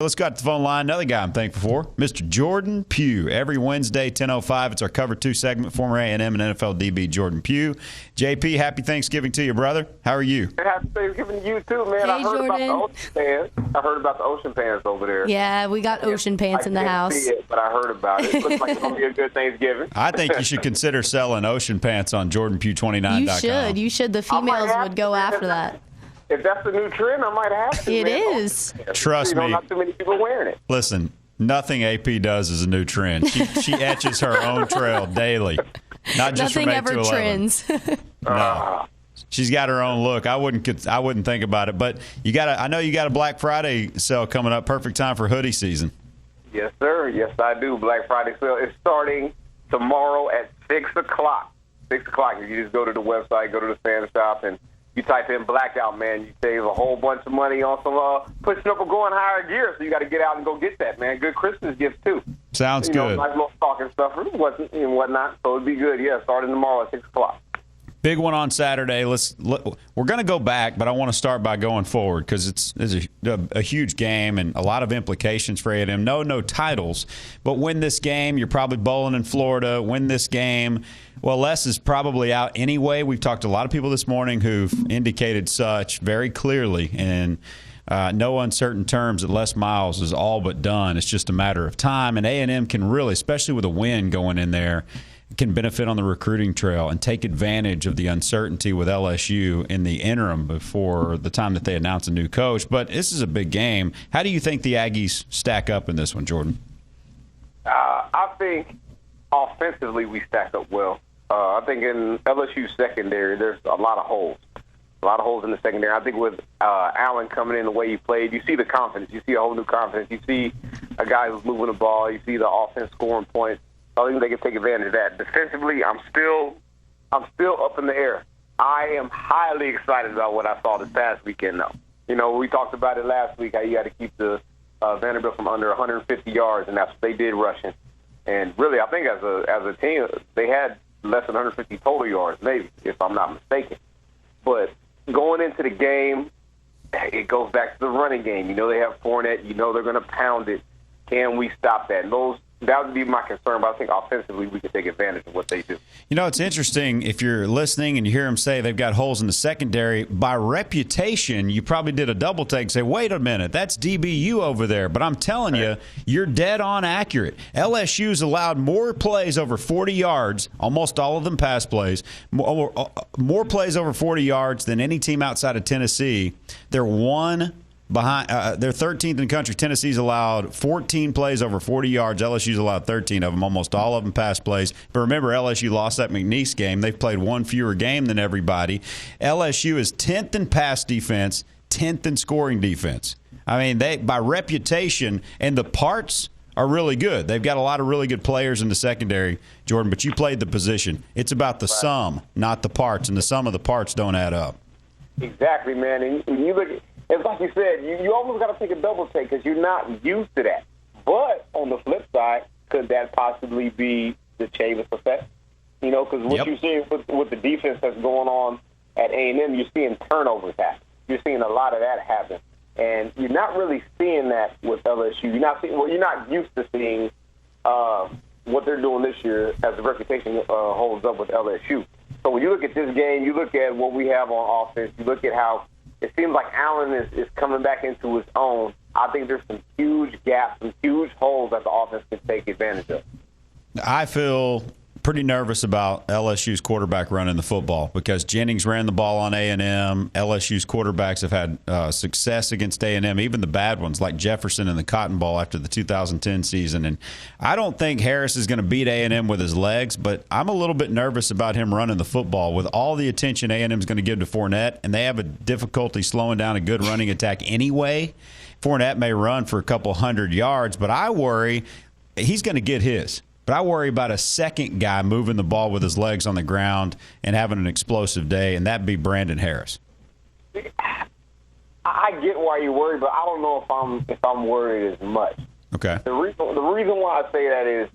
Let's go out to the phone line. Another guy I'm thankful for, Mr. Jordan Pugh. Every Wednesday, 10:05, it's our Cover 2 segment. Former A&M and NFL DB Jordan Pugh. JP, happy Thanksgiving to you, brother. How are you? Happy Thanksgiving to you, too, man. Hey, I heard Jordan. about the ocean pants. I heard about the ocean pants over there. Yeah, we got ocean pants in the house. I didn't see it, but I heard about it. Looks like it's going to be a good Thanksgiving. I think you should consider selling ocean pants on JordanPugh29.com. You should. The females would go after that. If that's the new trend, I might have to. It man. is. Trust me. Not too many people wearing it. Listen, nothing AP does is a new trend. She etches her own trail daily. Not just Nothing from 8 ever to 11. trends. No. She's got her own look. I wouldn't think about it. But I know you got a Black Friday sale coming up. Perfect time for hoodie season. Yes, sir. Yes, I do. Black Friday sale is starting tomorrow at 6 o'clock. 6 o'clock. If you just go to the website, go to the fan shop, and you type in blackout, man, you save a whole bunch of money on some pushing up or going higher gear. So you got to get out and go get that, man. Good Christmas gifts, too. Sounds good. Nice little stocking stuffer and whatnot. So it'd be good. Yeah, starting tomorrow at 6 o'clock. Big one on Saturday. We're going to go back, but I want to start by going forward because it's a huge game and a lot of implications for A&M. No titles, but win this game. You're probably bowling in Florida. Win this game. Well, Les is probably out anyway. We've talked to a lot of people this morning who've indicated such very clearly in no uncertain terms that Les Miles is all but done. It's just a matter of time, and A&M can really, especially with a win going in there, can benefit on the recruiting trail and take advantage of the uncertainty with LSU in the interim before the time that they announce a new coach. But this is a big game. How do you think the Aggies stack up in this one, Jordan? I think offensively we stack up well. I think in LSU secondary there's a lot of holes. A lot of holes in the secondary. I think with Allen coming in the way he played, you see the confidence. You see a whole new confidence. You see a guy who's moving the ball. You see the offense scoring points. I think they can take advantage of that. Defensively, I'm still up in the air. I am highly excited about what I saw this past weekend, though. You know, we talked about it last week, how you got to keep the Vanderbilt from under 150 yards, and that's what they did rushing. And really, I think as a team, they had less than 150 total yards, maybe, if I'm not mistaken. But going into the game, it goes back to the running game. You know they have Fournette. You know they're going to pound it. Can we stop that? And that would be my concern, but I think offensively we can take advantage of what they do. You know, it's interesting if you're listening and you hear them say they've got holes in the secondary. By reputation, you probably did a double take and say, wait a minute, that's DBU over there. But I'm telling you, you're dead on accurate. LSU's allowed more plays over 40 yards, almost all of them pass plays, more plays over 40 yards than any team outside of Tennessee. They're they're 13th in the country. Tennessee's allowed 14 plays over 40 yards. LSU's allowed 13 of them, almost all of them pass plays. But remember, LSU lost that McNeese game. They've played one fewer game than everybody. LSU is 10th in pass defense, 10th in scoring defense. I mean, by reputation, and the parts are really good. They've got a lot of really good players in the secondary, Jordan, but you played the position. It's about the sum, not the parts, and the sum of the parts don't add up. Exactly, man. And when you look at it's like you said, you almost got to take a double take because you're not used to that. But on the flip side, could that possibly be the Chavis effect? You know, because what you're seeing with the defense that's going on at A&M, you're seeing turnovers happen. You're seeing a lot of that happen. And you're not really seeing that with LSU. You're not used to seeing what they're doing this year as the reputation holds up with LSU. So when you look at this game, you look at what we have on offense, you look at how it seems like Allen is coming back into his own. I think there's some huge gaps, some huge holes that the offense can take advantage of. I feel pretty nervous about LSU's quarterback running the football because Jennings ran the ball on A&M. LSU's quarterbacks have had success against A&M, even the bad ones like Jefferson and the Cotton Bowl after the 2010 season. And I don't think Harris is going to beat A&M with his legs, but I'm a little bit nervous about him running the football with all the attention A&M is going to give to Fournette, and they have a difficulty slowing down a good running attack anyway. Fournette may run for a couple hundred yards, but I worry he's going to get his. But I worry about a second guy moving the ball with his legs on the ground and having an explosive day, and that'd be Brandon Harris. I get why you're worried, but I don't know if I'm worried as much. Okay. The reason why I say that is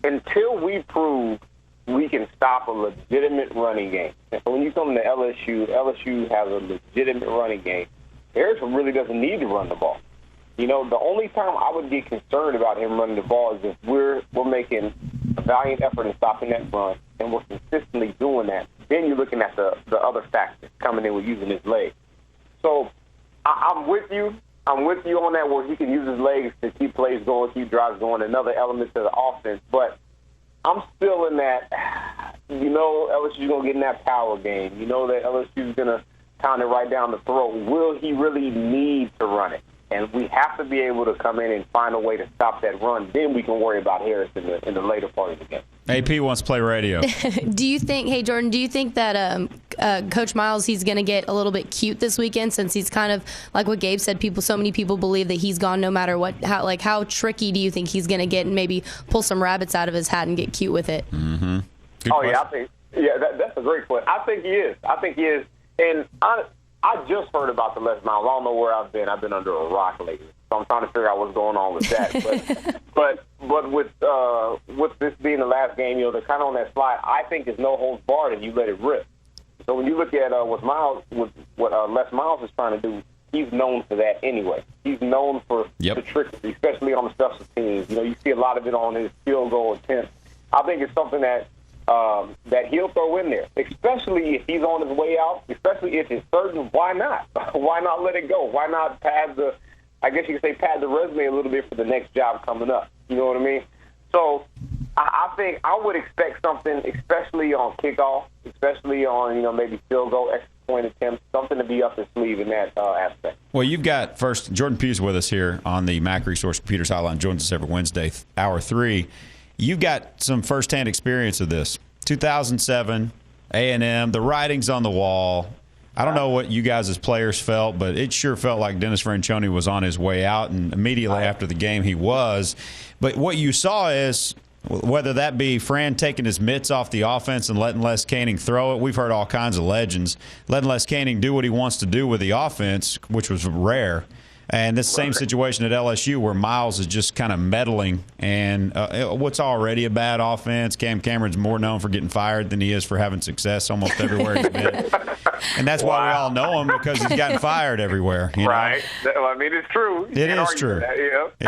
until we prove we can stop a legitimate running game. And so when you come to LSU has a legitimate running game. Harris really doesn't need to run the ball. You know, the only time I would get concerned about him running the ball is if we're making a valiant effort in stopping that run, and we're consistently doing that. Then you're looking at the other factors coming in with using his legs. So I'm with you. I'm with you on that, where he can use his legs to keep plays going, keep drives going, another element to the offense. But I'm still in that, you know, LSU's going to get in that power game. You know that LSU's going to pound it right down the throat. Will he really need to run it? And we have to be able to come in and find a way to stop that run. Then we can worry about Harris in the later part of the game. AP wants to play radio. Do you think, hey, Jordan, do you think that Coach Miles, he's going to get a little bit cute this weekend, since he's kind of, like what Gabe said, so many people believe that he's gone no matter what? How tricky do you think he's going to get, and maybe pull some rabbits out of his hat and get cute with it? Mm-hmm. Yeah, that's a great point. I think he is. And I just heard about the Les Miles. I don't know where I've been. I've been under a rock lately, so I'm trying to figure out what's going on with that. But with this being the last game, you know, they're kind of on that slide. I think it's no holds barred, and you let it rip. So when you look at what Les Miles is trying to do, he's known for that anyway. He's known for the trickery, especially on the special teams. You know, you see a lot of it on his field goal attempts. I think it's something that he'll throw in there, especially if he's on his way out, especially if it's certain. Why not? Why not let it go? Why not pad the resume a little bit for the next job coming up? You know what I mean? So I think I would expect something, especially on kickoff, especially on, you know, maybe field goal, extra point attempts, something to be up his sleeve in that aspect. Well, you've got first Jordan Pugh with us here on the Mac Resource Computers Hotline. Joins us every Wednesday, hour 3. You've got some firsthand experience of this. 2007, A&M, the writing's on the wall. I don't know what you guys as players felt, but it sure felt like Dennis Franchione was on his way out, and immediately after the game he was. But what you saw is, whether that be Fran taking his mitts off the offense and letting Les Canning throw it, we've heard all kinds of legends, letting Les Canning do what he wants to do with the offense, which was rare. And this same situation at LSU, where Miles is just kind of meddling, and what's already a bad offense. Cam Cameron's more known for getting fired than he is for having success almost everywhere he's been. And that's why we all know him, because he's gotten fired everywhere. You know? Right. Well, I mean, it's true. It is true.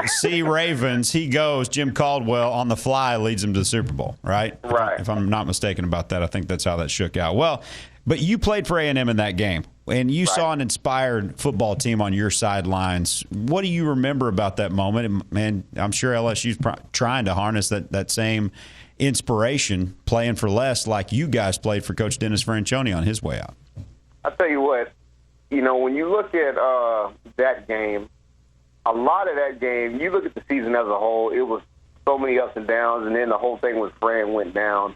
See Ravens, he goes, Jim Caldwell on the fly leads him to the Super Bowl, right? Right. If I'm not mistaken about that, I think that's how that shook out. Well, but you played for A&M in that game, and you saw an inspired football team on your sidelines. What do you remember about that moment? And I'm sure LSU's trying to harness that same inspiration, playing for less, like you guys played for Coach Dennis Franchione on his way out. I'll tell you what, you know, when you look at that game, a lot of that game, you look at the season as a whole, it was so many ups and downs, and then the whole thing with Fran went down.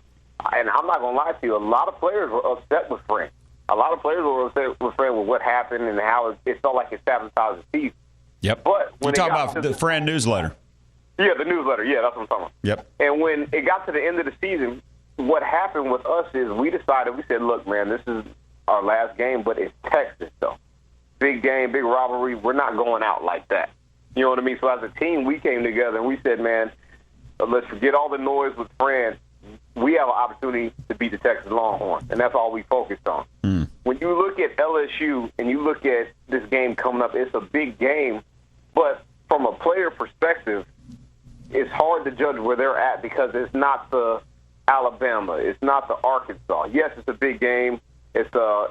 And I'm not going to lie to you, a lot of players were upset with Fran. A lot of players were upset with Fran with what happened and how it felt like it sabotaged the season. Yep. But when you talk about the Fran newsletter. Yeah, the newsletter. Yeah, that's what I'm talking about. Yep. And when it got to the end of the season, what happened with us is we said, look, man, this is our last game, but it's Texas, though. Big game, big rivalry. We're not going out like that. You know what I mean? So as a team, we came together and we said, man, let's forget all the noise with Fran. We have an opportunity to beat the Texas Longhorns, and that's all we focused on. When you look at LSU and you look at this game coming up, it's a big game, but from a player perspective, it's hard to judge where they're at because it's not the Alabama, it's not the Arkansas. Yes, it's a big game. It's a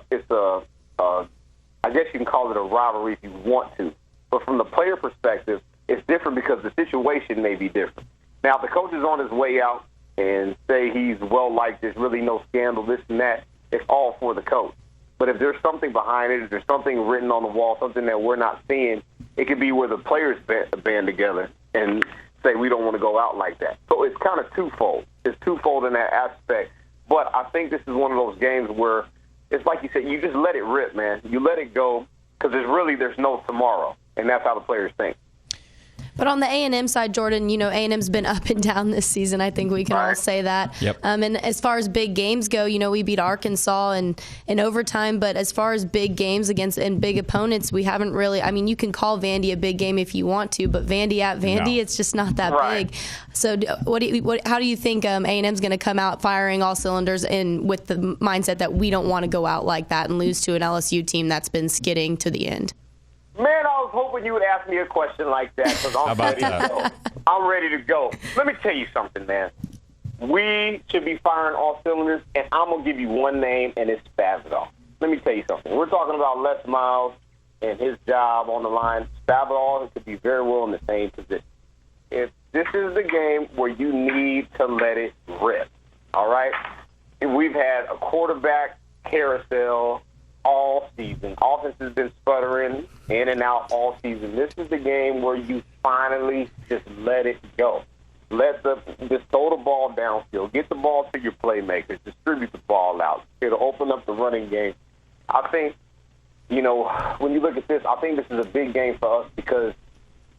I guess you can call it a rivalry if you want to, but from the player perspective, it's different because the situation may be different. Now, if the coach is on his way out and say he's well-liked, there's really no scandal, this and that, it's all for the coach. But if there's something behind it, if there's something written on the wall, something that we're not seeing, it could be where the players band together and say we don't want to go out like that. So it's kind of twofold. It's twofold in that aspect. But I think this is one of those games where it's like you said, you just let it rip, man. You let it go because there's no tomorrow, and that's how the players think. But on the A&M side, Jordan, you know, A&M's been up and down this season. I think we can all say that. Yep. And as far as big games go, you know, we beat Arkansas in overtime. But as far as big games and big opponents, we haven't really. I mean, you can call Vandy a big game if you want to, but Vandy at Vandy, it's just not that big. So how do you think A&M's going to come out firing all cylinders and with the mindset that we don't want to go out like that and lose to an LSU team that's been skidding to the end? Man, I was hoping you would ask me a question like that because I'm ready to go. I'm ready to go. Let me tell you something, man. We should be firing all cylinders, and I'm going to give you one name, and it's Spavital. Let me tell you something. We're talking about Les Miles and his job on the line. Spavital could be very well in the same position. If this is the game where you need to let it rip, all right? We've had a quarterback carousel all season. Offense has been sputtering in and out all season. This is the game where you finally just let it go. Just throw the ball downfield. Get the ball to your playmakers. Distribute the ball out. It'll open up the running game. I think, when you look at this, I think this is a big game for us because,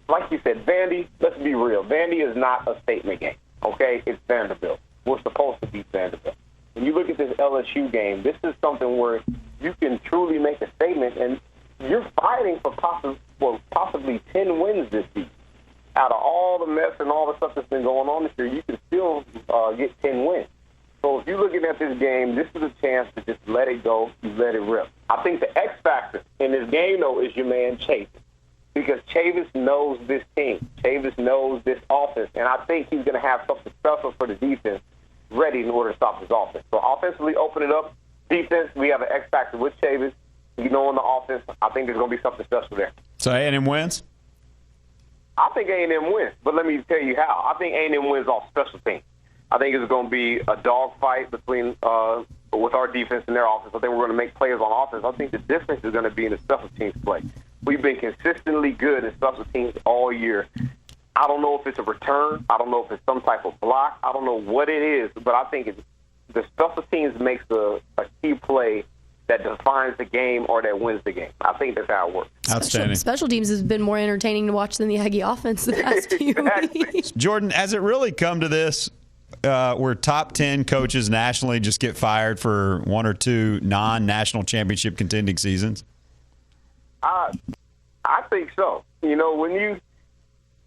like you said, Vandy, let's be real. Vandy is not a statement game, okay? It's Vanderbilt. We're supposed to beat Vanderbilt. When you look at this LSU game, this is something where you can truly make a statement, and you're fighting for possibly 10 wins this season. Out of all the mess and all the stuff that's been going on this year, you can still get 10 wins. So if you're looking at this game, this is a chance to just let it go, you let it rip. I think the X factor in this game, though, is your man Chavis, because Chavis knows this team. Chavis knows this offense, and I think he's going to have something special for the defense ready in order to stop his offense. So offensively, open it up. Defense, we have an X factor with Chavis. On the offense, I think there's going to be something special there. So A&M wins? I think A&M wins, but let me tell you how. I think A&M wins off special teams. I think it's going to be a dogfight between with our defense and their offense. I think we're going to make plays on offense. I think the difference is going to be in the special teams play. We've been consistently good in special teams all year. I don't know if it's a return. I don't know if it's some type of block. I don't know what it is, but I think the special teams makes a key play that defines the game or that wins the game. I think that's how it works. Outstanding. Special teams has been more entertaining to watch than the Aggie offense the past few weeks. Jordan, has it really come to this where top 10 coaches nationally just get fired for one or two non-national championship contending seasons? I think so. When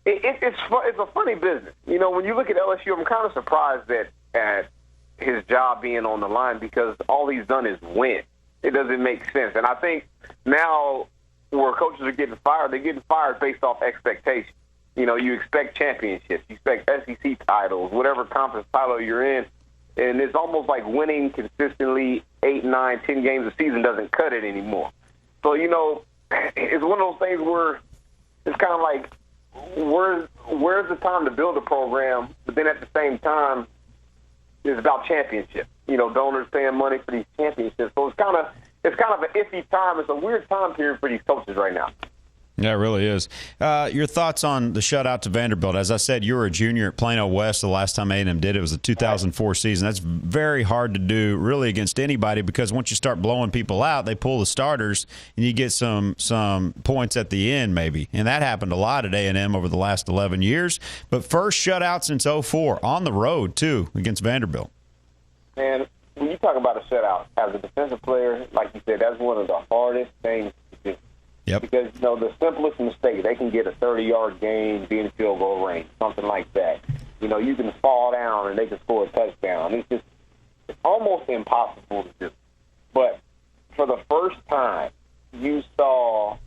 it's a funny business. When you look at LSU, I'm kind of surprised at his job being on the line because all he's done is win. It doesn't make sense. And I think now where coaches are getting fired, they're getting fired based off expectations. You expect championships, you expect SEC titles, whatever conference title you're in, and it's almost like winning consistently 8, 9, 10 games a season doesn't cut it anymore. So, it's one of those things where it's kind of like, where's the time to build a program, but then at the same time, it's about championships. Donors paying money for these championships. So it's kind of an iffy time. It's a weird time period for these coaches right now. Yeah, it really is. Your thoughts on the shutout to Vanderbilt? As I said, you were a junior at Plano West the last time A&M did it. It was the 2004 season. That's very hard to do really against anybody because once you start blowing people out, they pull the starters and you get some points at the end maybe. And that happened a lot at A&M over the last 11 years. But first shutout since 2004 on the road too against Vanderbilt. And when you talk about a shutout, as a defensive player, like you said, that's one of the hardest things to do. Yep. Because, the simplest mistake, they can get a 30-yard gain, be in field goal range, something like that. You can fall down and they can score a touchdown. It's almost impossible to do. But for the first time, you saw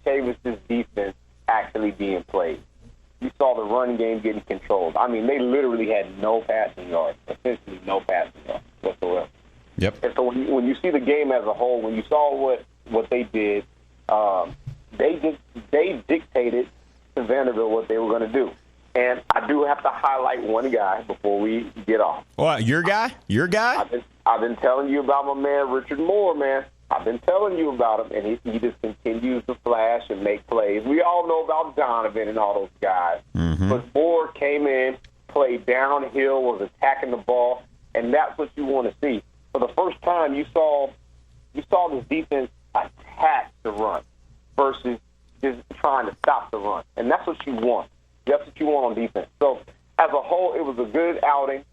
Chavis' defense actually being played. You saw the run game getting controlled. I mean, they literally had no passing yards, essentially no passing yards whatsoever. Yep. And so when you see the game as a whole, when you saw what they did, they dictated to Vanderbilt what they were going to do. And I do have to highlight one guy before we get off. What, your guy? Your guy? I've been telling you about my man, Richard Moore, man. I've been telling you about him, and he just continues to flash and make plays. We all know about Donovan and all those guys. Mm-hmm. But Moore came in, played downhill, was attacking the ball, and that's what you want to see. For the first time, you saw this defense attack the run versus just trying to stop the run. And that's what you want. That's what you want on defense. So, as a whole, it was a good outing.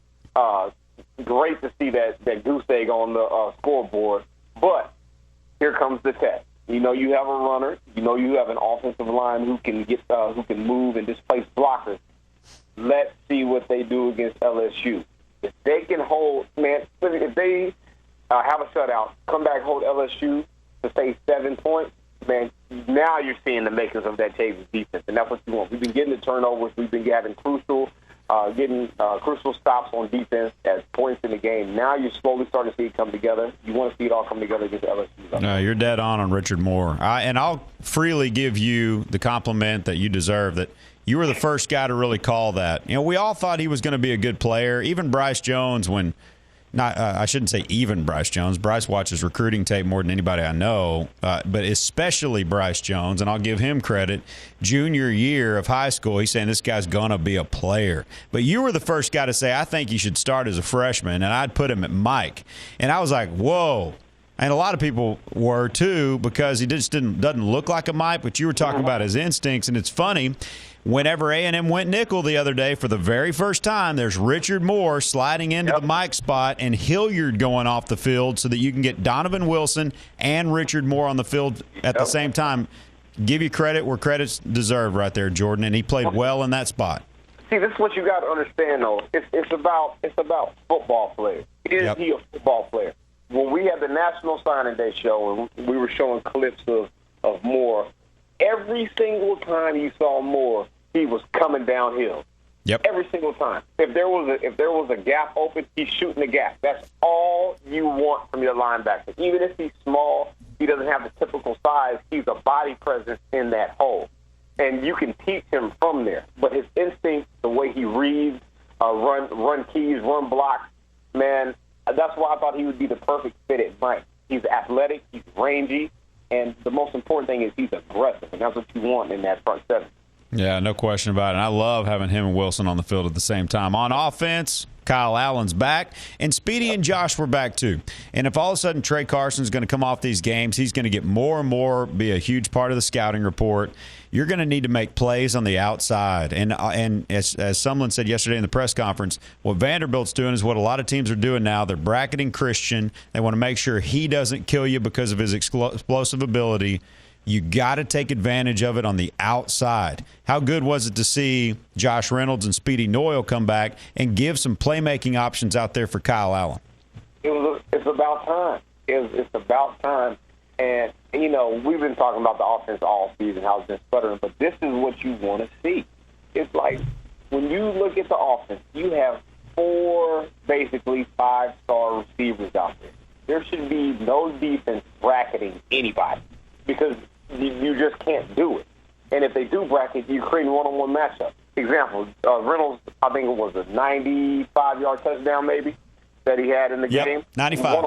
Great to see that goose egg on the scoreboard. But here comes the test. You have a runner. You have an offensive line who can move and displace blockers. Let's see what they do against LSU. If they can hold, man, if they have a shutout, come back, hold LSU to say 7 points, man, now you're seeing the makings of that Texas defense, and that's what you want. We've been getting the turnovers. We've been having crucial stops on defense at points in the game. Now you're slowly starting to see it come together. You want to see it all come together against LSU. No, you're dead on Richard Moore. And I'll freely give you the compliment that you deserve, that you were the first guy to really call that. You know, we all thought he was going to be a good player. Even Bryce Jones, I shouldn't say even Bryce Jones. Bryce watches recruiting tape more than anybody I know, but especially Bryce Jones, and I'll give him credit. Junior year of high school, he's saying this guy's going to be a player. But you were the first guy to say, I think he should start as a freshman, and I'd put him at Mike. And I was like, whoa. And a lot of people were, too, because he just doesn't look like a Mike, but you were talking about his instincts, and it's funny. Whenever A&M went nickel the other day for the very first time, there's Richard Moore sliding into the Mike spot and Hilliard going off the field so that you can get Donovan Wilson and Richard Moore on the field at the same time. Give you credit where credit's deserved right there, Jordan, and he played well in that spot. See, this is what you got to understand, though. It's about football players. Is he a football player? When we had the National Signing Day show and we were showing clips of Moore, every single time you saw Moore, he was coming downhill. Yep. Every single time. If there was a gap open, he's shooting the gap. That's all you want from your linebacker. Even if he's small, he doesn't have the typical size. He's a body presence in that hole, and you can teach him from there. But his instinct, the way he reads, run keys, run blocks, man, that's why I thought he would be the perfect fit at Mike. He's athletic, he's rangy, and the most important thing is he's aggressive, and that's what you want in that front seven. Yeah, no question about it. And I love having him and Wilson on the field at the same time. On offense, Kyle Allen's back, and Speedy and Josh were back too. And if all of a sudden Trey Carson's going to come off these games, he's going to get more and more, be a huge part of the scouting report. You're going to need to make plays on the outside. And as Sumlin said yesterday in the press conference, what Vanderbilt's doing is what a lot of teams are doing now. They're bracketing Christian. They want to make sure he doesn't kill you because of his explosive ability. You got to take advantage of it on the outside. How good was it to see Josh Reynolds and Speedy Noyle come back and give some playmaking options out there for Kyle Allen? It's about time. It's about time. And, you know, we've been talking about the offense all season, how it's been sputtering, but this is what you want to see. It's like when you look at the offense, you have 4 basically 5-star receivers out there. There should be no defense bracketing anybody because you just can't do it. And if they do bracket, you create one-on-one matchup. Example, Reynolds, I think it was a 95-yard touchdown maybe that he had in the game. 95.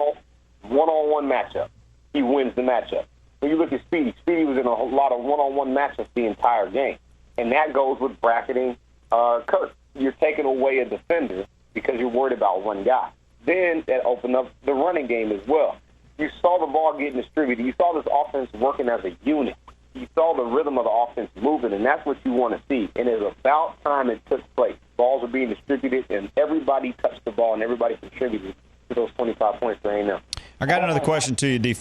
One-on-one matchup. He wins the matchup. When you look at Speedy was in a lot of one-on-one matchups the entire game. And that goes with bracketing Kirk. You're taking away a defender because you're worried about one guy. Then that opened up the running game as well. You saw the ball getting distributed. You saw this offense working as a unit. You saw the rhythm of the offense moving, and that's what you want to see. And it's about time it took place. Balls are being distributed, and everybody touched the ball, and everybody contributed to those 25 points for A&M. I got another question to you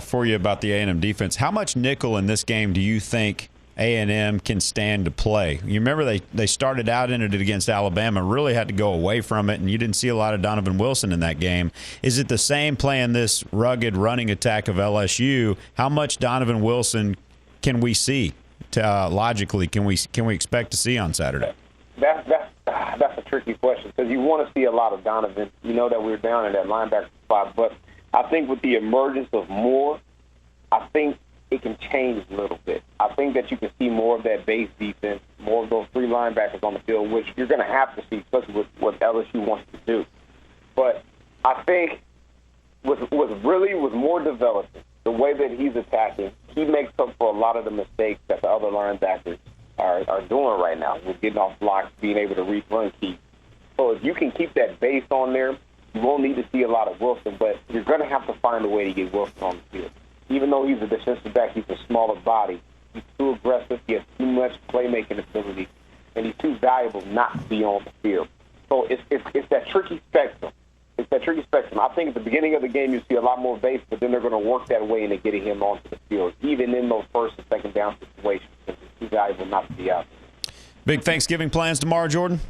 for you about the A&M defense. How much nickel in this game do you think A&M can stand to play? You remember they started out in it against Alabama, really had to go away from it, and you didn't see a lot of Donovan Wilson in that game. Is it the same playing this rugged running attack of LSU? How much Donovan Wilson can we see logically? Can we expect to see on Saturday? That's a tricky question because you want to see a lot of Donovan. You know that we're down in that linebacker spot, but I think with the emergence of Moore, I think it can change a little bit. I think that you can see more of that base defense, more of those 3 linebackers on the field, which you're going to have to see, especially with what LSU wants to do. But I think with more development, the way that he's attacking, he makes up for a lot of the mistakes that the other linebackers are doing right now with getting off blocks, being able to reach run keys. So if you can keep that base on there, you won't need to see a lot of Wilson, but you're going to have to find a way to get Wilson on the field. Even though he's a defensive back, he's a smaller body. He's too aggressive. He has too much playmaking ability, and he's too valuable not to be on the field. So it's that tricky spectrum. It's that tricky spectrum. I think at the beginning of the game you see a lot more base, but then they're going to work that way into getting him onto the field, even in those first and second down situations. It's too valuable not to be out there. Big Thanksgiving plans tomorrow, Jordan?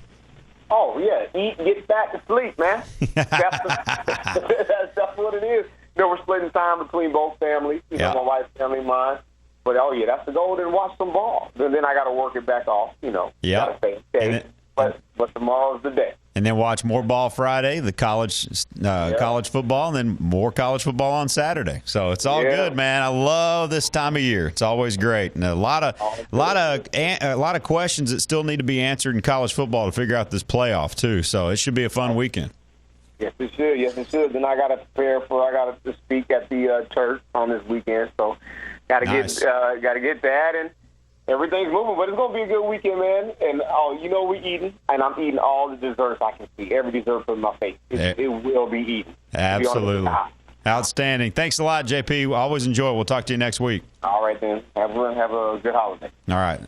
Oh, yeah. Eat, get back to sleep, man. That's what it is. You know, we're splitting time between both families. You know, my wife's family and mine. But, oh, yeah, that's the goal. Then watch some ball. Then I got to work it back off, Yeah. Got to say, okay. But tomorrow's the day. And then watch more ball Friday, the college football, and then more college football on Saturday. So it's all good, man. I love this time of year. It's always great, and a lot of questions that still need to be answered in college football to figure out this playoff too. So it should be a fun weekend. Yes, it should. Yes, it should. Then I got to prepare I got to speak at the church on this weekend. So got to get that and. Everything's moving, but it's going to be a good weekend, man. And, we eating, and I'm eating all the desserts I can see. Every dessert from my face. It will be eaten. Absolutely. Outstanding. Thanks a lot, JP. Always enjoy it. We'll talk to you next week. All right, then. Have a good holiday. All right.